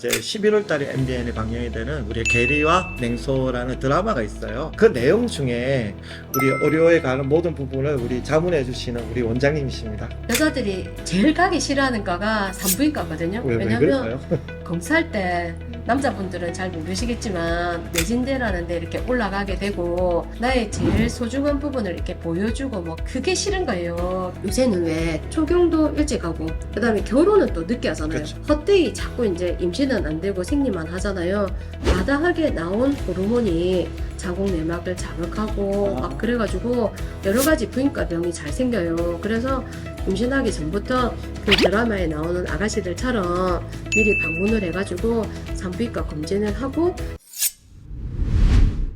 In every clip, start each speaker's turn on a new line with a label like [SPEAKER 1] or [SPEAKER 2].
[SPEAKER 1] 이제 11월 달에 MBN에 방영이 되는 우리 게리와 냉소라는 드라마가 있어요. 그 내용 중에 우리 의료에 관한 모든 부분을 우리 자문해 주시는 우리 원장님이십니다.
[SPEAKER 2] 여자들이 제일 가기 싫어하는 과가 산부인과거든요.
[SPEAKER 1] 왜
[SPEAKER 2] 왜냐면
[SPEAKER 1] 그럴까요?
[SPEAKER 2] 검사할 때 남자분들은 잘 모르시겠지만 내진대라는 데 이렇게 올라가게 되고 나의 제일 소중한 부분을 이렇게 보여주고 뭐 그게 싫은 거예요. 요새는 왜 초경도 일찍 하고 그 다음에 결혼은 또 늦게 하잖아요.
[SPEAKER 1] 그렇죠.
[SPEAKER 2] 헛되이 자꾸 이제 임신은 안 되고 생리만 하잖아요. 마다하게 나온 호르몬이 자궁 내막을 자극하고 막 그래가지고 여러 가지 부인과 병이 잘 생겨요. 그래서 임신하기 전부터 그 드라마에 나오는 아가씨들처럼 미리 방문을 해가지고 산부인과 검진을 하고.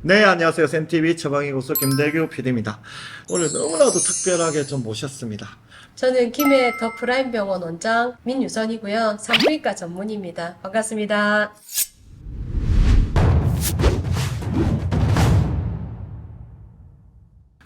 [SPEAKER 1] 네, 안녕하세요. 샘TV 처방의 고수 김대규 PD입니다. 오늘 너무나도 특별하게 좀 모셨습니다.
[SPEAKER 2] 저는 김해 더 프라임 병원 원장 민유선이고요. 산부인과 전문입니다. 반갑습니다.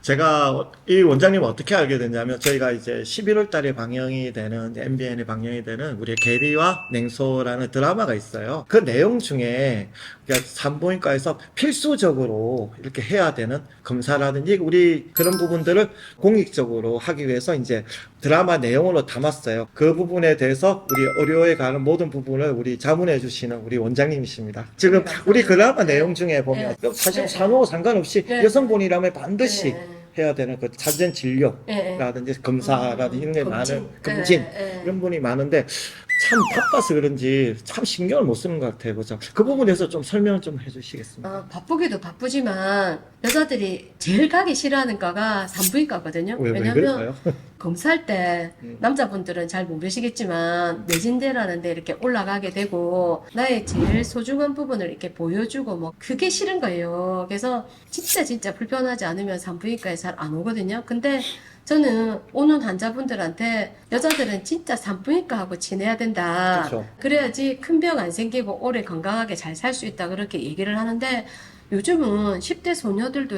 [SPEAKER 1] 제가 이 원장님을 어떻게 알게 됐냐면 저희가 이제 11월 달에 방영이 되는 MBN에 방영이 되는 우리 게리와 냉소라는 드라마가 있어요. 그 내용 중에 산부인과에서 필수적으로 이렇게 해야 되는 검사라든지 우리 그런 부분들을 공익적으로 하기 위해서 이제 드라마 내용으로 담았어요. 그 부분에 대해서 우리 의료에 관한 모든 부분을 우리 자문해 주시는 우리 원장님이십니다. 지금 우리 드라마 내용 중에 보면 사실 산후와 상관없이 여성분이라면 반드시 해야 되는 그 자전 진료라든지 검사라든지 이런 게 많은 검진 이런 분이 많은데 참 바빠서 그런지 참 신경을 못 쓰는 것 같아요. 그죠? 그 부분에서 좀 설명을 좀 해주시겠습니까?
[SPEAKER 2] 바쁘기도 바쁘지만 여자들이 제일 가기 싫어하는 과가 산부인과거든요.
[SPEAKER 1] 왜
[SPEAKER 2] 왜냐면
[SPEAKER 1] 그럴까요?
[SPEAKER 2] 검사할 때 남자분들은 잘 모르시겠지만 내진대라는 데 이렇게 올라가게 되고 나의 제일 소중한 부분을 이렇게 보여주고 뭐 그게 싫은 거예요. 그래서 진짜 불편하지 않으면 산부인과에 잘 안 오거든요. 근데 저는 오는 환자분들한테 여자들은 진짜 산부인과하고 지내야 된다.
[SPEAKER 1] 그렇죠.
[SPEAKER 2] 그래야지 큰 병 안 생기고 오래 건강하게 잘 살 수 있다. 그렇게 얘기를 하는데 요즘은 10대 소녀들도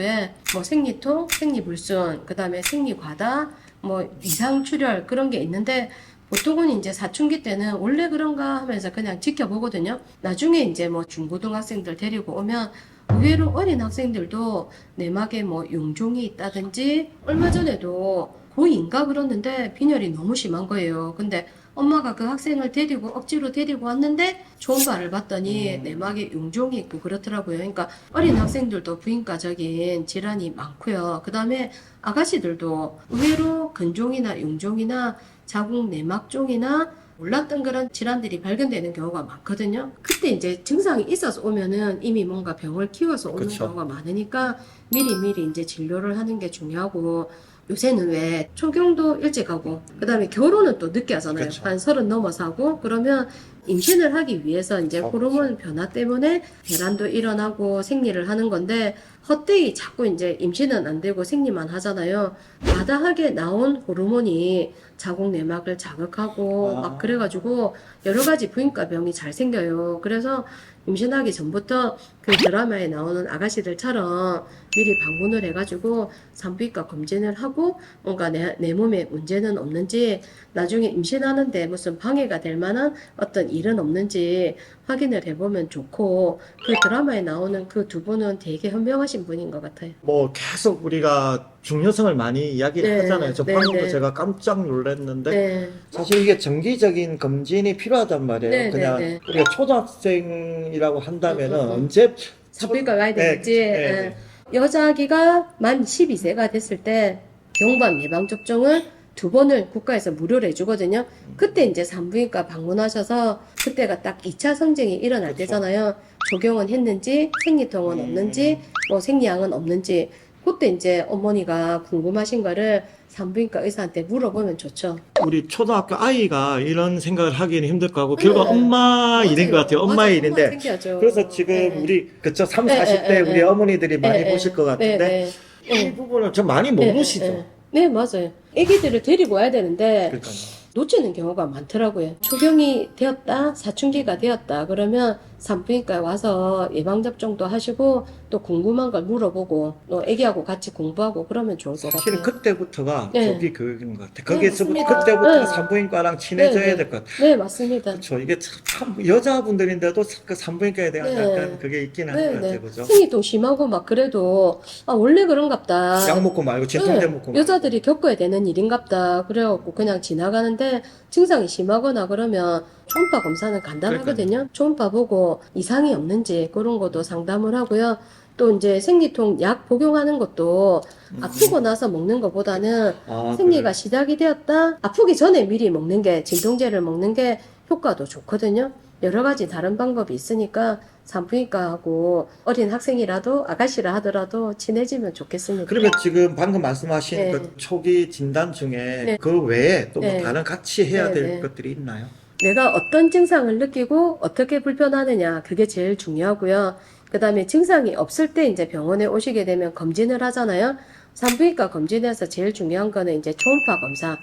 [SPEAKER 2] 뭐 생리통, 생리불순, 그 다음에 생리과다, 뭐 이상출혈 그런 게 있는데 보통은 이제 사춘기 때는 원래 그런가 하면서 그냥 지켜보거든요. 나중에 이제 뭐 중고등학생들 데리고 오면 의외로 어린 학생들도 내막에 뭐 용종이 있다든지 얼마 전에도 고2인가 그랬는데 빈혈이 너무 심한 거예요. 근데 엄마가 그 학생을 데리고 억지로 데리고 왔는데 초음파를 봤더니 내막에 용종이 있고 그렇더라고요. 그러니까 어린 학생들도 부인과적인 질환이 많고요. 그 다음에 아가씨들도 의외로 근종이나 용종이나 자궁 내막종이나 몰랐던 그런 질환들이 발견되는 경우가 많거든요. 그때 이제 증상이 있어서 오면은 이미 뭔가 병을 키워서 오는
[SPEAKER 1] 그쵸.
[SPEAKER 2] 경우가 많으니까 미리 이제 진료를 하는 게 중요하고 요새는 왜 초경도 일찍 하고 그 다음에 결혼은 또 늦게 하잖아요.
[SPEAKER 1] 그쵸.
[SPEAKER 2] 한 30 넘어서 하고 그러면 임신을 하기 위해서 이제 호르몬 변화 때문에 배란도 일어나고 생리를 하는 건데 헛되이 자꾸 이제 임신은 안 되고 생리만 하잖아요. 마다하게 나온 호르몬이 자궁 내막을 자극하고 막 그래가지고 여러 가지 부인과 병이 잘 생겨요. 그래서 임신하기 전부터 그 드라마에 나오는 아가씨들처럼 미리 방문을 해가지고 산부인과 검진을 하고 뭔가 내 몸에 문제는 없는지 나중에 임신하는데 무슨 방해가 될 만한 어떤 일은 없는지 확인을 해보면 좋고 그 드라마에 나오는 그 두 분은 되게 현명하신 분인 것 같아요.
[SPEAKER 1] 뭐 계속 우리가 중요성을 많이 이야기를 하잖아요. 저 방금도 제가 깜짝 놀랐는데 사실 이게 정기적인 검진이 필요하단 말이에요. 그냥 우리가 초등학생이라고 한다면은 언제
[SPEAKER 2] 산부인과 와야 되겠지. 여자 아기가 만 12세가 됐을 때 경부암 예방접종을 2번을 국가에서 무료로 해주거든요. 그때 이제 산부인과 방문하셔서 그때가 딱 2차 성징이 일어날 때잖아요. 조경은 했는지, 생리통은 없는지, 뭐 생리양은 없는지, 그때 이제 어머니가 궁금하신 거를 산부인과 의사한테 물어보면 좋죠.
[SPEAKER 1] 우리 초등학교 아이가 이런 생각을 하기는 힘들 거고 결국 엄마 일인 것 같아요. 엄마의 일인데 그래서 지금 우리 그쵸 3, 40대 우리 어머니들이 많이 보실 것 같은데 이 부분을 좀 많이 모르시죠.
[SPEAKER 2] 네, 맞아요. 애기들을 데리고 와야 되는데
[SPEAKER 1] 그러니까요.
[SPEAKER 2] 놓치는 경우가 많더라고요. 초경이 되었다, 사춘기가 되었다 그러면 산부인과에 와서 예방접종도 하시고 또 궁금한 걸 물어보고 또 애기하고 같이 공부하고 그러면 좋을 것
[SPEAKER 1] 사실은
[SPEAKER 2] 같아요.
[SPEAKER 1] 그때부터가
[SPEAKER 2] 네.
[SPEAKER 1] 조기 교육인 것 같아. 거기서
[SPEAKER 2] 맞습니다.
[SPEAKER 1] 그때부터
[SPEAKER 2] 네.
[SPEAKER 1] 산부인과랑 친해져야
[SPEAKER 2] 네,
[SPEAKER 1] 될 것 같아.
[SPEAKER 2] 네, 맞습니다.
[SPEAKER 1] 그렇죠. 이게 참 여자분들인데도 그 산부인과에 대한
[SPEAKER 2] 네.
[SPEAKER 1] 약간 그게 있긴 한 것 같아요. 그죠?
[SPEAKER 2] 생리통 심하고 막 그래도 아 원래 그런갑다.
[SPEAKER 1] 약 먹고 말고 진통제 먹고 말고.
[SPEAKER 2] 여자들이 겪어야 되는 일인갑다. 그래갖고 그냥 지나가는데 증상이 심하거나 그러면 초음파 검사는 간단하거든요. 초음파 보고 이상이 없는지 그런 것도 상담을 하고요. 또 이제 생리통 약 복용하는 것도 아프고 나서 먹는 것보다는
[SPEAKER 1] 아,
[SPEAKER 2] 생리가
[SPEAKER 1] 그래.
[SPEAKER 2] 시작이 되었다. 아프기 전에 미리 먹는 게 진통제를 먹는 게 효과도 좋거든요. 여러 가지 다른 방법이 있으니까 산부인과하고 어린 학생이라도 아가씨라 하더라도 친해지면 좋겠습니다.
[SPEAKER 1] 그러면 지금 방금 말씀하신
[SPEAKER 2] 네.
[SPEAKER 1] 그 초기 진단 중에
[SPEAKER 2] 네.
[SPEAKER 1] 그 외에 또 뭐
[SPEAKER 2] 네.
[SPEAKER 1] 다른 같이 해야
[SPEAKER 2] 네,
[SPEAKER 1] 될
[SPEAKER 2] 네.
[SPEAKER 1] 것들이 있나요?
[SPEAKER 2] 내가 어떤 증상을 느끼고 어떻게 불편하느냐 그게 제일 중요하고요. 그 다음에 증상이 없을 때 이제 병원에 오시게 되면 검진을 하잖아요. 산부인과 검진에서 제일 중요한 거는 이제 초음파 검사.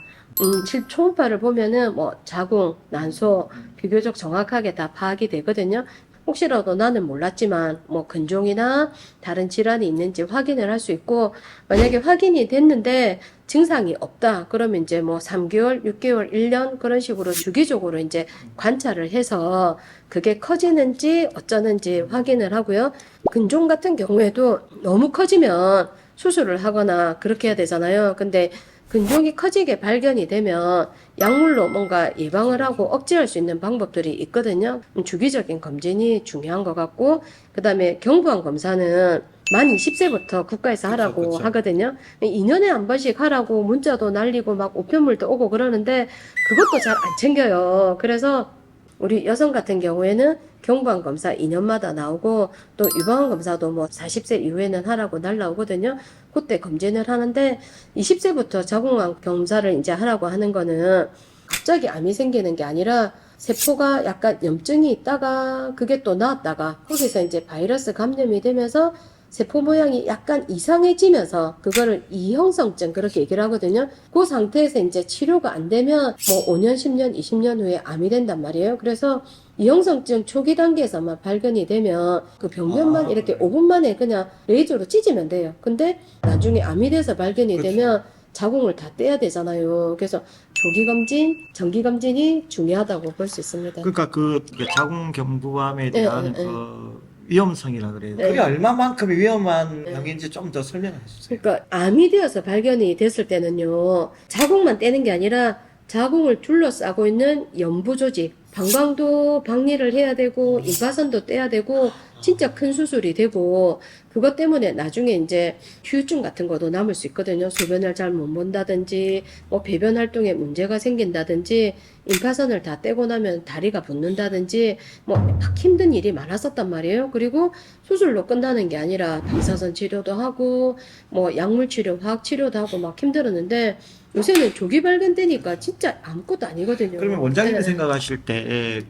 [SPEAKER 2] 초음파를 보면은 뭐 자궁, 난소 비교적 정확하게 다 파악이 되거든요. 혹시라도 나는 몰랐지만 뭐 근종이나 다른 질환이 있는지 확인을 할 수 있고 만약에 확인이 됐는데 증상이 없다 그러면 이제 뭐 3개월, 6개월, 1년 그런 식으로 주기적으로 이제 관찰을 해서 그게 커지는지 어쩌는지 확인을 하고요. 근종 같은 경우에도 너무 커지면 수술을 하거나 그렇게 해야 되잖아요. 근데 근종이 커지게 발견이 되면 약물로 뭔가 예방을 하고 억제할 수 있는 방법들이 있거든요. 주기적인 검진이 중요한 것 같고, 그 다음에 경부암 검사는 만 20세부터 국가에서 하라고
[SPEAKER 1] 그쵸.
[SPEAKER 2] 하거든요. 2년에 한 번씩 하라고 문자도 날리고 막 우편물도 오고 그러는데 그것도 잘 안 챙겨요. 그래서 우리 여성 같은 경우에는 경부암 검사 2년마다 나오고 또 유방암 검사도 뭐 40세 이후에는 하라고 날라오거든요. 그때 검진을 하는데 20세부터 자궁암 검사를 이제 하라고 하는 거는 갑자기 암이 생기는 게 아니라 세포가 약간 염증이 있다가 그게 또 나왔다가 거기서 이제 바이러스 감염이 되면서 세포 모양이 약간 이상해지면서 그거를 이형성증 그렇게 얘기를 하거든요. 그 상태에서 이제 치료가 안 되면 뭐 5년, 10년, 20년 후에 암이 된단 말이에요. 그래서 이형성증 초기 단계에서만 발견이 되면 그 병변만 이렇게 5분 만에 그냥 레이저로 찢으면 돼요. 근데 나중에 암이 돼서 발견이
[SPEAKER 1] 그렇죠.
[SPEAKER 2] 되면 자궁을 다 떼야 되잖아요. 그래서 조기 검진, 정기 검진이 중요하다고 볼 수 있습니다.
[SPEAKER 1] 그러니까 그 자궁 경부암에
[SPEAKER 2] 네,
[SPEAKER 1] 대한
[SPEAKER 2] 네,
[SPEAKER 1] 그 위험성이라 그래요.
[SPEAKER 2] 네.
[SPEAKER 1] 그게 얼마만큼 위험한
[SPEAKER 2] 네.
[SPEAKER 1] 병인지 좀 더 설명해 주세요.
[SPEAKER 2] 그러니까 암이 되어서 발견이 됐을 때는요. 자궁만 떼는 게 아니라 자궁을 둘러싸고 있는 연부 조직, 방광도 박리를 해야 되고 임파선도 떼야 되고 진짜 큰 수술이 되고 그것 때문에 나중에 이제 후유증 같은 것도 남을 수 있거든요. 소변을 잘 못 본다든지 뭐 배변 활동에 문제가 생긴다든지 임파선을 다 떼고 나면 다리가 붓는다든지 뭐 막 힘든 일이 많았었단 말이에요. 그리고 수술로 끝나는 게 아니라 방사선 치료도 하고 뭐 약물 치료, 화학 치료도 하고 막 힘들었는데 요새는 조기 발견되니까 진짜 아무것도 아니거든요.
[SPEAKER 1] 그러면 원장님이
[SPEAKER 2] 네.
[SPEAKER 1] 생각하실 때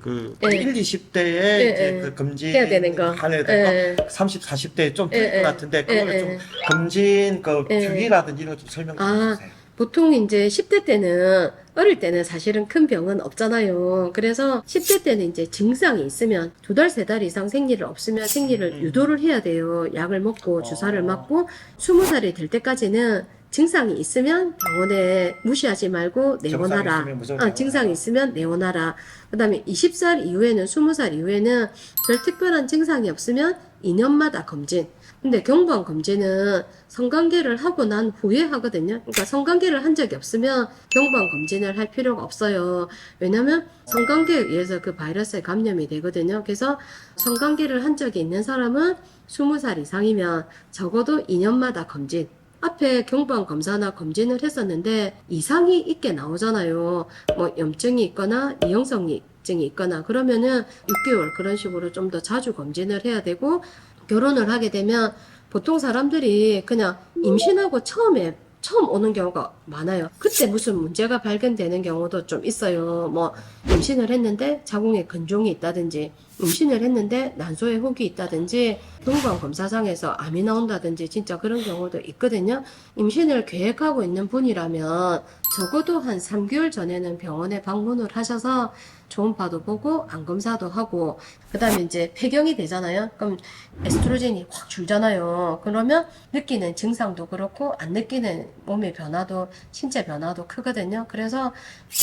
[SPEAKER 1] 그
[SPEAKER 2] 네.
[SPEAKER 1] 1, 20대에
[SPEAKER 2] 네,
[SPEAKER 1] 이제
[SPEAKER 2] 네.
[SPEAKER 1] 그 검진
[SPEAKER 2] 해야 되는 거.
[SPEAKER 1] 하는
[SPEAKER 2] 네.
[SPEAKER 1] 거 30, 40대에 좀 될 것
[SPEAKER 2] 네,
[SPEAKER 1] 같은데
[SPEAKER 2] 네,
[SPEAKER 1] 그거를
[SPEAKER 2] 네.
[SPEAKER 1] 좀 검진 그
[SPEAKER 2] 네.
[SPEAKER 1] 주기라든지 이런 거 좀 설명 좀
[SPEAKER 2] 아,
[SPEAKER 1] 해주세요.
[SPEAKER 2] 보통 이제 10대 때는 어릴 때는 사실은 큰 병은 없잖아요. 그래서 10대 때는 이제 증상이 있으면 2달, 3달 이상 생리를 없으면 생리를 유도를 해야 돼요. 약을 먹고 주사를 맞고 20살이 될 때까지는 증상이 있으면 병원에 무시하지 말고 내원하라.
[SPEAKER 1] 증상이 있으면 무조건
[SPEAKER 2] 증상이 있으면 내원하라. 그 다음에 20살 이후에는 20살 이후에는 별 특별한 증상이 없으면 2년마다 검진. 근데 경부암 검진은 성관계를 하고 난 후에 하거든요. 그러니까 성관계를 한 적이 없으면 경부암 검진을 할 필요가 없어요. 왜냐면 성관계에 의해서 그 바이러스에 감염이 되거든요. 그래서 성관계를 한 적이 있는 사람은 20살 이상이면 적어도 2년마다 검진. 앞에 경부암 검사나 검진을 했었는데 이상이 있게 나오잖아요. 뭐 염증이 있거나 이형성증이 있거나 그러면은 6개월 그런 식으로 좀 더 자주 검진을 해야 되고 결혼을 하게 되면 보통 사람들이 그냥 임신하고 처음에 처음 오는 경우가 많아요. 그때 무슨 문제가 발견되는 경우도 좀 있어요. 뭐 임신을 했는데 자궁에 근종이 있다든지, 임신을 했는데 난소에 혹이 있다든지, 동관 검사상에서 암이 나온다든지, 진짜 그런 경우도 있거든요. 임신을 계획하고 있는 분이라면 적어도 한 3개월 전에는 병원에 방문을 하셔서 초음파도 보고 암 검사도 하고, 그 다음에 이제 폐경이 되잖아요. 그럼 에스트로겐이 확 줄잖아요. 그러면 느끼는 증상도 그렇고 안 느끼는 몸의 변화도, 신체 변화도 크거든요. 그래서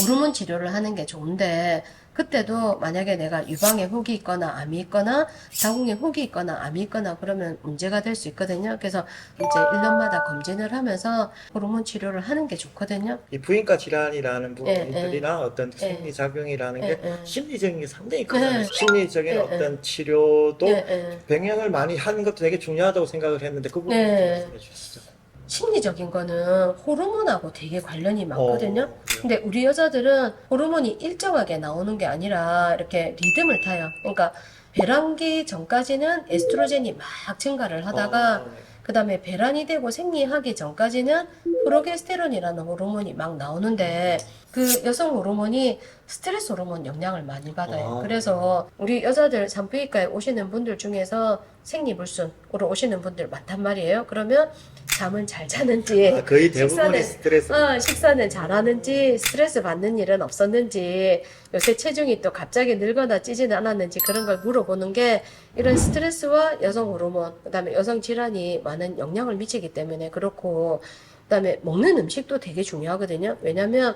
[SPEAKER 2] 호르몬 치료를 하는 게 좋은데, 그때도 만약에 내가 유방에 혹이 있거나 암이 있거나 자궁에 혹이 있거나 암이 있거나 그러면 문제가 될 수 있거든요. 그래서 이제 1년마다 검진을 하면서 호르몬 치료를 하는 게 좋거든요.
[SPEAKER 1] 이 부인과 질환이라는
[SPEAKER 2] 예,
[SPEAKER 1] 부분들이나 어떤 생리작용이라는 게
[SPEAKER 2] 예.
[SPEAKER 1] 심리적인 게 상당히 크잖아요.
[SPEAKER 2] 예.
[SPEAKER 1] 심리적인
[SPEAKER 2] 예,
[SPEAKER 1] 어떤 치료도
[SPEAKER 2] 예.
[SPEAKER 1] 병행을 많이 하는 것도 되게 중요하다고 생각을 했는데 그 부분 좀
[SPEAKER 2] 예.
[SPEAKER 1] 말씀해 주시죠.
[SPEAKER 2] 심리적인 거는 호르몬하고 되게 관련이 많거든요.
[SPEAKER 1] 그래요?
[SPEAKER 2] 근데 우리 여자들은 호르몬이 일정하게 나오는 게 아니라 이렇게 리듬을 타요. 그러니까 배란기 전까지는 에스트로겐이 막 증가를 하다가
[SPEAKER 1] 네.
[SPEAKER 2] 그 다음에 배란이 되고 생리하기 전까지는 프로게스테론이라는 호르몬이 막 나오는데, 그 여성 호르몬이 스트레스 호르몬 영향을 많이 받아요. 그래서 우리 여자들 산부인과에 오시는 분들 중에서 생리불순으로 오시는 분들 많단 말이에요. 그러면 잠은 잘 자는지,
[SPEAKER 1] 거의 대부분이
[SPEAKER 2] 식사는-
[SPEAKER 1] 스트레스.
[SPEAKER 2] 식사는 잘하는지, 스트레스 받는 일은 없었는지, 요새 체중이 또 갑자기 늘거나 찌지는 않았는지 그런 걸 물어보는 게, 이런 스트레스와 여성 호르몬, 그다음에 여성 질환이 많은 영향을 미치기 때문에 그렇고, 그다음에 먹는 음식도 되게 중요하거든요. 왜냐면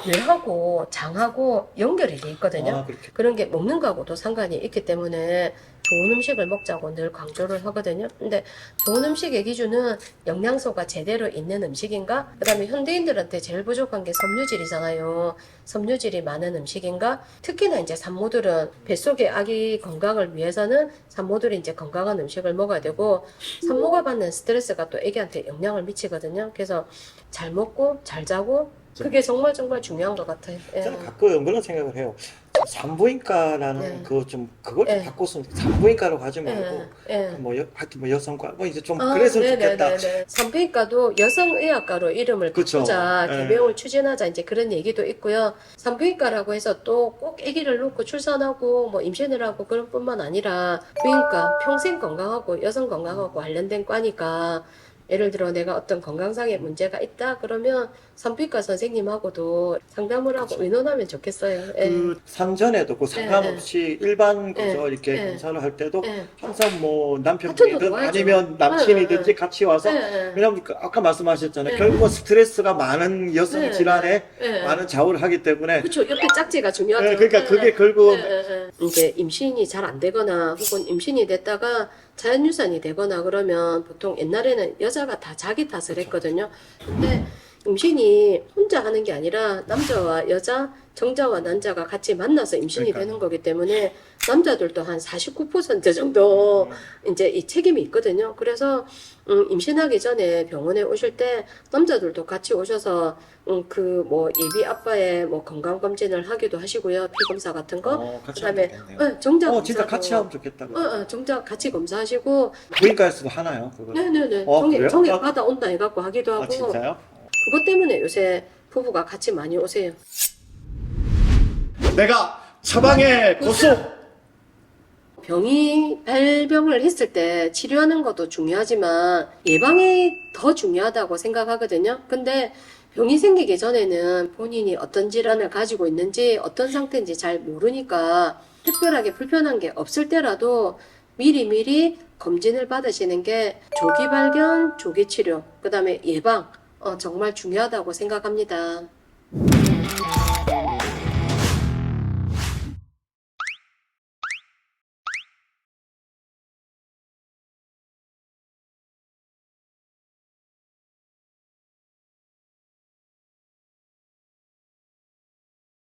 [SPEAKER 2] 뇌하고 장하고 연결이 돼 있거든요.
[SPEAKER 1] 그렇게.
[SPEAKER 2] 그런 게 먹는 거하고도 상관이 있기 때문에 좋은 음식을 먹자고 늘 강조를 하거든요. 근데 좋은 음식의 기준은 영양소가 제대로 있는 음식인가? 그 다음에 현대인들한테 제일 부족한 게 섬유질이잖아요. 섬유질이 많은 음식인가? 특히나 이제 산모들은 뱃속의 아기 건강을 위해서는 산모들이 이제 건강한 음식을 먹어야 되고, 산모가 받는 스트레스가 또 애기한테 영향을 미치거든요. 그래서 잘 먹고 잘 자고, 그게 정말 중요한 것 같아요. 예.
[SPEAKER 1] 저는 가끔 그런 생각을 해요. 산부인과라는
[SPEAKER 2] 네.
[SPEAKER 1] 그걸 좀
[SPEAKER 2] 네.
[SPEAKER 1] 바꿨으면 산부인과로 가지 말고
[SPEAKER 2] 예.
[SPEAKER 1] 하여튼 뭐 여성과 뭐 이제 좀 그랬으면 좋겠다.
[SPEAKER 2] 네네네네. 산부인과도 여성의학과로 이름을
[SPEAKER 1] 그쵸.
[SPEAKER 2] 바꾸자,
[SPEAKER 1] 예.
[SPEAKER 2] 개명을 추진하자, 이제 그런 얘기도 있고요. 산부인과라고 해서 또 꼭 아기를 놓고 출산하고 뭐 임신을 하고 그런 뿐만 아니라, 부인과 평생 건강하고 여성 건강하고 관련된 과니까, 예를 들어 내가 어떤 건강상의 문제가 있다 그러면 산부인과 선생님하고도 상담을 하고 의논하면 좋겠어요. 예.
[SPEAKER 1] 그 산전에도 그 상관없이 일반 그저 이렇게
[SPEAKER 2] 예.
[SPEAKER 1] 검사를 할 때도
[SPEAKER 2] 예.
[SPEAKER 1] 항상 뭐
[SPEAKER 2] 같은
[SPEAKER 1] 남편분이든
[SPEAKER 2] 거 봐야죠.
[SPEAKER 1] 아니면 남친이든지 같이 와서,
[SPEAKER 2] 예.
[SPEAKER 1] 왜냐면 아까 말씀하셨잖아요.
[SPEAKER 2] 예.
[SPEAKER 1] 결국은 스트레스가 많은 여성
[SPEAKER 2] 예.
[SPEAKER 1] 질환에
[SPEAKER 2] 예.
[SPEAKER 1] 많은 좌우를 하기 때문에
[SPEAKER 2] 그렇죠. 옆에 짝지가 중요하죠.
[SPEAKER 1] 예, 그러니까 그게 결국은
[SPEAKER 2] 이제 임신이 잘 안 되거나 혹은 임신이 됐다가 자연유산이 되거나 그러면 보통 옛날에는 여자가 다 자기 탓을 했거든요. 근데 임신이 혼자 하는 게 아니라 남자와 여자, 정자와 난자가 같이 만나서 임신이
[SPEAKER 1] 그러니까요.
[SPEAKER 2] 되는 거기 때문에 남자들도 한 49% 정도 이제 이 책임이 있거든요. 그래서 임신하기 전에 병원에 오실 때 남자들도 같이 오셔서 그 뭐 예비 아빠의 뭐 건강 검진을 하기도 하시고요. 피 검사 같은 거.
[SPEAKER 1] 같이
[SPEAKER 2] 그다음에
[SPEAKER 1] 하면 되겠네요.
[SPEAKER 2] 정자
[SPEAKER 1] 진짜
[SPEAKER 2] 검사도-
[SPEAKER 1] 같이 하면 좋겠다.
[SPEAKER 2] 정자 같이 검사하시고.
[SPEAKER 1] 부인과에서도 하나요? 그거?
[SPEAKER 2] 네네네.
[SPEAKER 1] 그래요?
[SPEAKER 2] 정액 받아온다 해갖고 하기도 하고.
[SPEAKER 1] 진짜요?
[SPEAKER 2] 그것 때문에 요새 부부가 같이 많이 오세요.
[SPEAKER 1] 내가 처방의 고수.
[SPEAKER 2] 병이 발병을 했을 때 치료하는 것도 중요하지만 예방이 더 중요하다고 생각하거든요. 근데 병이 생기기 전에는 본인이 어떤 질환을 가지고 있는지 어떤 상태인지 잘 모르니까 특별하게 불편한 게 없을 때라도 미리미리 검진을 받으시는 게 조기 발견, 조기 치료, 그 다음에 예방 정말 중요하다고 생각합니다.